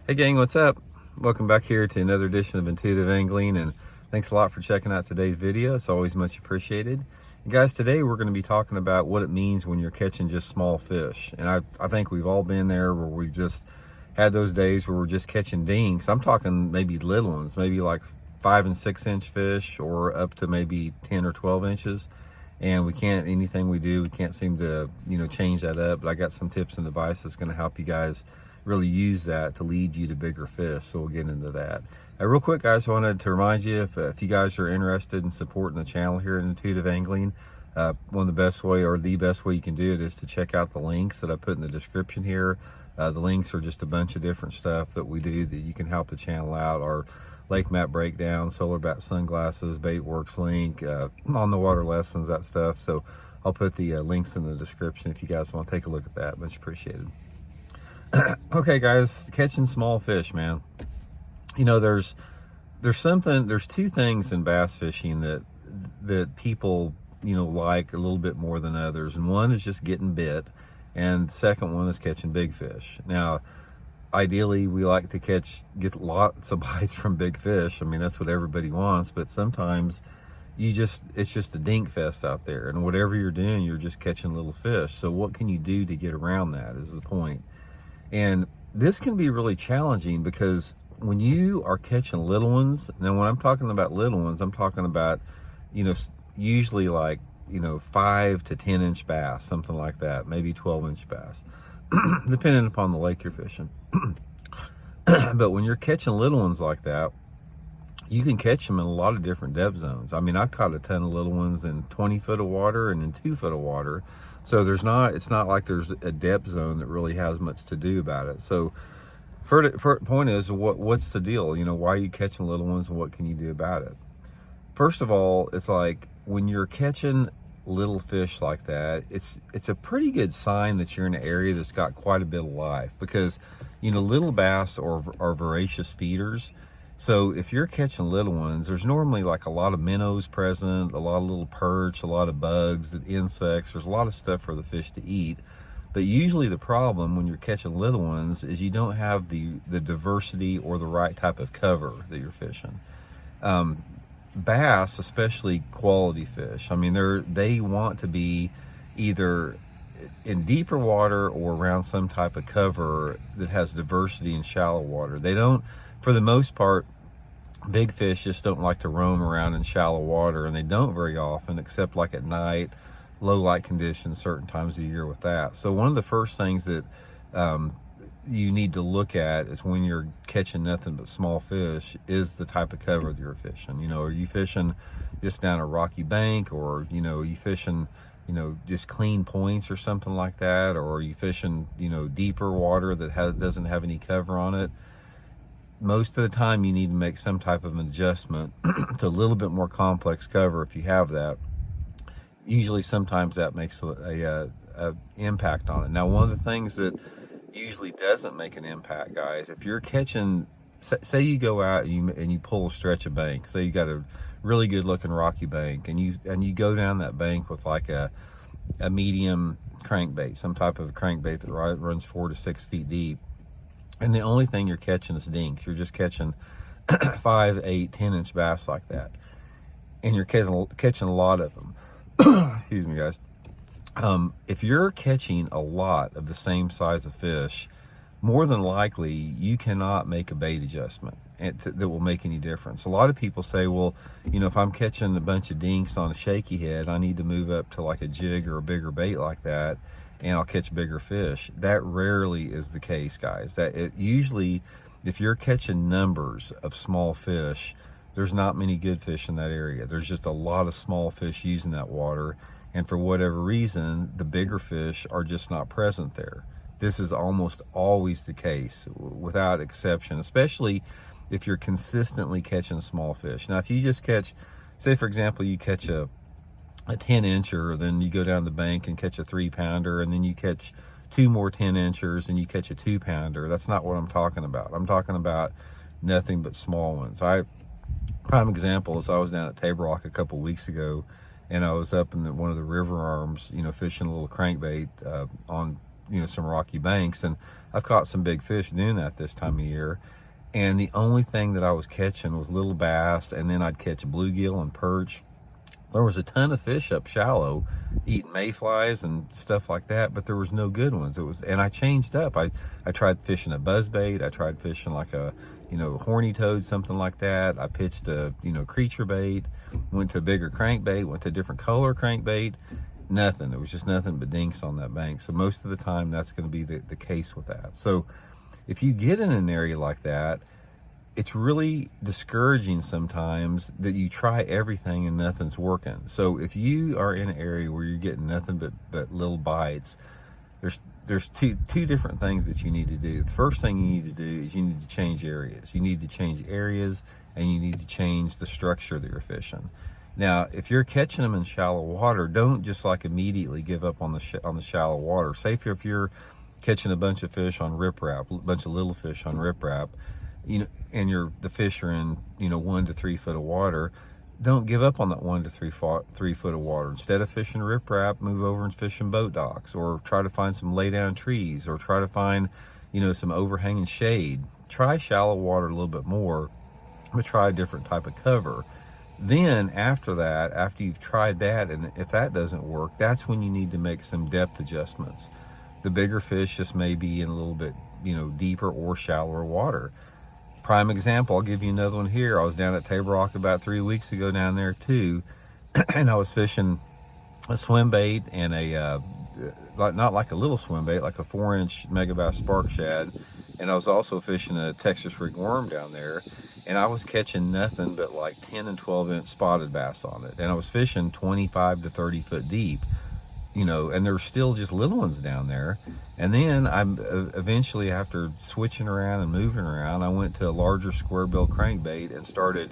Hey gang, what's up? Welcome back here to another edition of Intuitive Angling, and thanks a lot for checking out today's video. It's always much appreciated. And guys, today we're going to be talking about what it means when you're catching just small fish. And I think we've all been there where we've just had those days where we're just catching dinks. I'm talking maybe little ones, maybe like 5 and 6 inch fish, or up to maybe 10 or 12 inches. And we can't, anything we do, we can't seem to, change that up. But I got some tips and advice that's going to help you guys really use that to lead you to bigger fish. So we'll get into that. Real quick, guys, I wanted to remind you, if you guys are interested in supporting the channel here at Intuitive Angling, one of the best way, or the best way you can do it, is to check out the links that I put in the description here. The links are just a bunch of different stuff that we do that you can help the channel out. Our lake map breakdown, solar bat sunglasses, bait works link, on the water lessons, that stuff. So I'll put the links in the description if you guys want to take a look at that. Much appreciated. Okay, guys, catching small fish, man. There's two things in bass fishing that people, like a little bit more than others. And one is just getting bit, and the second one is catching big fish. Now, ideally, we like to get lots of bites from big fish. I mean, that's what everybody wants, but sometimes it's just a dink fest out there, and whatever you're doing, you're just catching little fish. So what can you do to get around that is the point. And this can be really challenging, because when you are catching little ones, now when I'm talking about little ones, I'm talking about, usually like, 5 to 10 inch bass, something like that, maybe 12 inch bass, depending upon the lake you're fishing. But when you're catching little ones like that, you can catch them in a lot of different depth zones. I mean, I've caught a ton of little ones in 20 foot of water and in 2 foot of water. So it's not like there's a depth zone that really has much to do about it. So for point is, what's the deal? Why are you catching little ones, and what can you do about it? First of all, it's like when you're catching little fish like that, it's a pretty good sign that you're in an area that's got quite a bit of life, because little bass are voracious feeders. So if you're catching little ones, there's normally like a lot of minnows present, a lot of little perch, a lot of bugs, insects. There's a lot of stuff for the fish to eat. But usually the problem when you're catching little ones is you don't have the diversity or the right type of cover that you're fishing. Bass, especially quality fish, I mean, they want to be either in deeper water or around some type of cover that has diversity in shallow water. They don't, for the most part, big fish just don't like to roam around in shallow water, and they don't very often, except like at night, low light conditions, certain times of the year with that. So one of the first things that you need to look at is, when you're catching nothing but small fish, is the type of cover that you're fishing. Are you fishing just down a rocky bank, or are you fishing just clean points or something like that, or are you fishing deeper water that doesn't have any cover on it? Most of the time you need to make some type of an adjustment to a little bit more complex cover if you have that. Usually sometimes that makes a impact on it. Now, one of the things that usually doesn't make an impact, guys, if you're catching, say you go out and you pull a stretch of bank, say you got a really good looking rocky bank, and you go down that bank with like a medium crankbait, some type of crankbait that runs 4 to 6 feet deep, and the only thing you're catching is dinks. You're just catching 5, 8, 10 inch bass like that, and you're catching a lot of them. Excuse me, guys. If you're catching a lot of the same size of fish, more than likely you cannot make a bait adjustment that will make any difference. A lot of people say, well, if I'm catching a bunch of dinks on a shaky head, I need to move up to like a jig or a bigger bait like that, and I'll catch bigger fish. That rarely is the case, guys. Usually, if you're catching numbers of small fish, there's not many good fish in that area. There's just a lot of small fish using that water, and for whatever reason, the bigger fish are just not present there. This is almost always the case, without exception, especially if you're consistently catching small fish. Now, if you just catch, say for example, you catch a 10 incher, then you go down the bank and catch a 3-pounder, and then you catch 2 more 10 inchers and you catch a 2-pounder. That's not what I'm talking about. I'm talking about nothing but small ones. Prime example is, I was down at Table Rock a couple weeks ago, and I was up in one of the river arms, fishing a little crankbait on some rocky banks, and I've caught some big fish doing that this time of year. And the only thing that I was catching was little bass, and then I'd catch bluegill and perch. There was a ton of fish up shallow eating mayflies and stuff like that, but there was no good ones. And I changed up. I tried fishing a buzzbait. I tried fishing like a horny toad, something like that. I pitched a creature bait, went to a bigger crankbait, went to a different color crankbait. Nothing. It was just nothing but dinks on that bank. So most of the time that's going to be the case with that. So if you get in an area like that, it's really discouraging sometimes that you try everything and nothing's working. So if you are in an area where you're getting nothing but little bites, there's two different things that you need to do. The first thing you need to do is you need to change areas. You need to change areas, and you need to change the structure that you're fishing. Now, if you're catching them in shallow water, don't just like immediately give up on the shallow water. Say if you're catching a bunch of fish on riprap, a bunch of little fish on riprap, and the fish are in 1 to 3 foot of water, don't give up on that 1 to 3 foot of water. Instead of fishing riprap, move over and fish some boat docks, or try to find some lay down trees, or try to find some overhanging shade. Try shallow water a little bit more, but try a different type of cover. Then after that, after you've tried that, and if that doesn't work, that's when you need to make some depth adjustments. The bigger fish just may be in a little bit deeper or shallower water. Prime example, I'll give you another one here. I was down at Table Rock about 3 weeks ago down there too, and I was fishing a swim bait and not like a little swim bait, like a 4-inch megabass spark shad, and I was also fishing a Texas rig worm down there, and I was catching nothing but like 10 and 12-inch spotted bass on it, and I was fishing 25 to 30 foot deep. And there's still just little ones down there. And then I'm eventually, after switching around and moving around, I went to a larger square bill crankbait and started,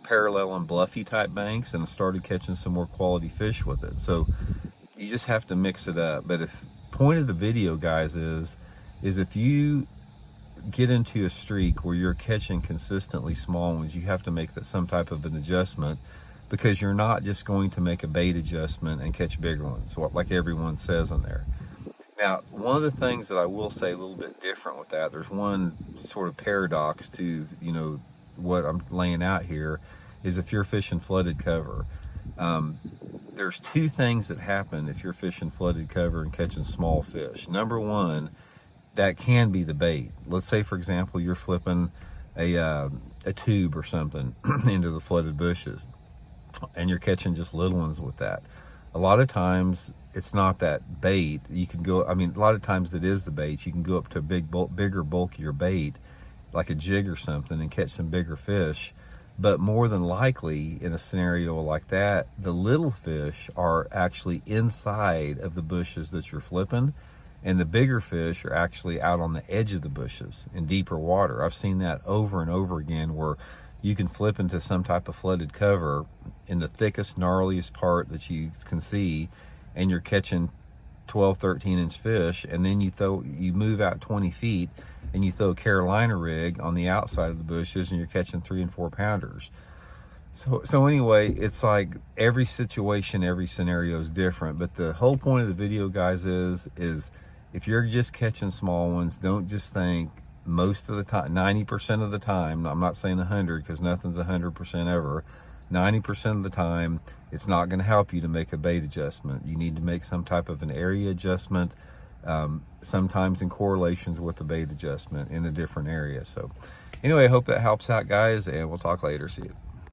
paralleling bluffy type banks, and started catching some more quality fish with it. So you just have to mix it up. But point of the video, guys, is if you get into a streak where you're catching consistently small ones, you have to make some type of an adjustment, because you're not just going to make a bait adjustment and catch bigger ones, like everyone says on there. Now, one of the things that I will say a little bit different with that, there's one sort of paradox to, what I'm laying out here, is if you're fishing flooded cover. There's two things that happen if you're fishing flooded cover and catching small fish. Number one, that can be the bait. Let's say, for example, you're flipping a tube or something into the flooded bushes, and you're catching just little ones with that. A lot of times it's not that bait. You can go, a lot of times it is the bait. You can go up to a bigger, bulkier bait, like a jig or something, and catch some bigger fish. But more than likely, in a scenario like that, the little fish are actually inside of the bushes that you're flipping, and the bigger fish are actually out on the edge of the bushes in deeper water. I've seen that over and over again, where you can flip into some type of flooded cover in the thickest, gnarliest part that you can see, and you're catching 12, 13-inch fish, and then you move out 20 feet and you throw a Carolina rig on the outside of the bushes, and you're catching 3 and 4 pounders. So anyway, it's like every situation, every scenario is different. But the whole point of the video, guys, is if you're just catching small ones, don't just think most of the time, 90% of the time, I'm not saying 100 because nothing's 100% ever, 90% of the time, it's not going to help you to make a bait adjustment. You need to make some type of an area adjustment, sometimes in correlations with the bait adjustment in a different area. So anyway, I hope that helps out, guys, and we'll talk later. See you.